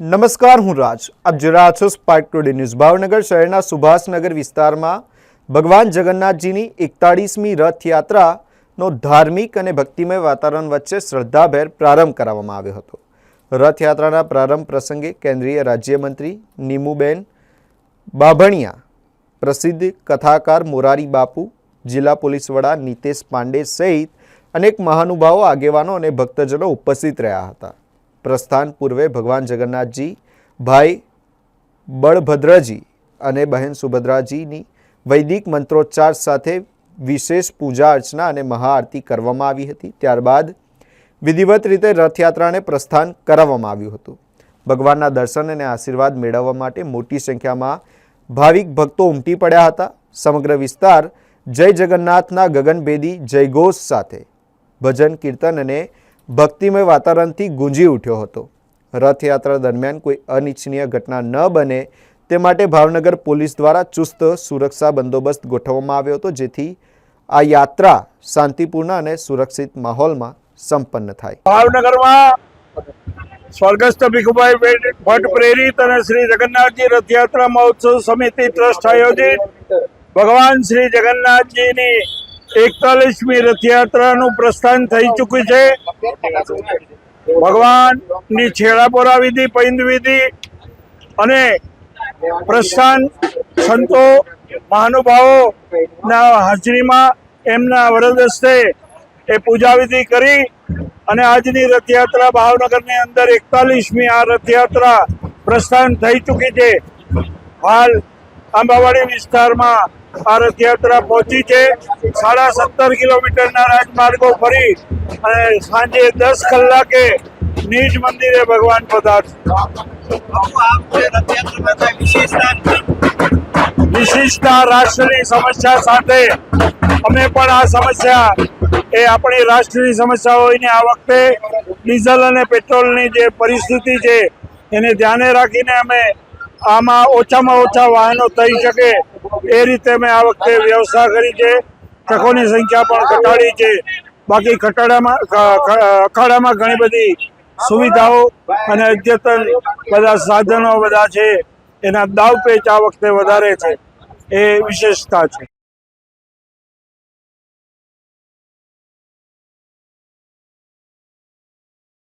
નમસ્કાર, હું રાજ. આપ જોઈ રહ્યા છો સ્પાર્ક ટુડે ન્યૂઝ. ભાવનગર શહેરના સુભાષનગર વિસ્તારમાં ભગવાન જગન્નાથજીની 41મી રથયાત્રાનો ધાર્મિક અને ભક્તિમય વાતાવરણ વચ્ચે શ્રદ્ધાભેર પ્રારંભ કરાવવામાં આવ્યો હતો. રથયાત્રાના પ્રારંભ પ્રસંગે કેન્દ્રીય રાજ્યમંત્રી નીમુબેન બાભણિયા, પ્રસિદ્ધ કથાકાર મોરારી બાપુ, જિલ્લા પોલીસ વડા નીતેશ પાંડે સહિત અનેક મહાનુભાવો, આગેવાનો અને ભક્તજનો ઉપસ્થિત રહ્યા હતા. પ્રસ્થાન પૂર્વે ભગવાન જગન્નાથજી, ભાઈ બળભદ્રજી અને બહેન સુભદ્રાજીની વૈદિક મંત્રોચ્ચાર સાથે વિશેષ પૂજા અર્ચના અને મહાઆરતી કરવામાં આવી હતી. ત્યારબાદ વિધિવત રીતે રથયાત્રાને પ્રસ્થાન કરાવવામાં આવ્યું હતું. ભગવાનના દર્શન અને આશીર્વાદ મેળવવા માટે મોટી સંખ્યામાં ભાવિક ભક્તો ઉમટી પડ્યા હતા. સમગ્ર વિસ્તાર જય જગન્નાથના ગગનભેદી જયઘોષ સાથે ભજન, કીર્તન અને ભક્તિમય વાતાવરણથી ગુંજી ઉઠ્યો હતો. રથયાત્રા દરમિયાન કોઈ અનિચ્છનીય ઘટના ન બને તે માટે ભાવનગર પોલીસ દ્વારા ચુસ્ત સુરક્ષા બંદોબસ્ત ગોઠવવામાં આવ્યો હતો, જેથી આ યાત્રા શાંતિપૂર્ણ અને સુરક્ષિત માહોલમાં સંપન્ન થાય. ભાવનગરમાં સ્વર્ગસ્થ ભીખુભાઈ ભટ્ટ પ્રેરિત અને શ્રી જગન્નાથજી રથયાત્રા મહોત્સવ સમિતિ ટ્રસ્ટ આયોજિત ભગવાન શ્રી જગન્નાથજીની 41મી રથયાત્રાનું પ્રસ્થાન થઈ ચૂક્યું છે. ભગવાનની છેડાપોરા વિધિ, પૈંદ વિધિ અને પ્રસ્થાન સંતો મહાનુભાવોના હાજરીમાં એમના વરદ હસ્તે એ પૂજા વિધિ કરી અને આજની રથયાત્રા ભાવનગરની અંદર 41મી આ રથયાત્રા પ્રસ્થાન થઈ ચૂકી છે. હાલ આંબાવાડી વિસ્તારમાં આ રથયાત્રા પહોંચી છે. 17.5 કિલોમીટરના રાજમાર્ગો ફરી અને સાંજે 10 કલાકે નિજ મંદિરે ભગવાન પધારશે. વિશિષ્ટતા રાષ્ટ્રની સમસ્યા સાથે અમે પણ આ સમસ્યા એ આપણી રાષ્ટ્રની સમસ્યા હોઈને આ વખતે ડીઝલ અને પેટ્રોલની જે પરિસ્થિતિ છે એને ધ્યાને રાખીને અમે આમાં ઓછામાં ઓછા વાહનો થઈ શકે એ રીતે મેં આ વખતે વ્યવસ્થા કરી છે. ટ્રકોની સંખ્યા પણ ઘટાડી છે. બાકી અખાડામાં ઘણી બધી સુવિધાઓ અને અદ્યતન બધા સાધનો બધા છે. એના દાવપેચ આ વખતે વધારે છે, એ વિશેષતા છે.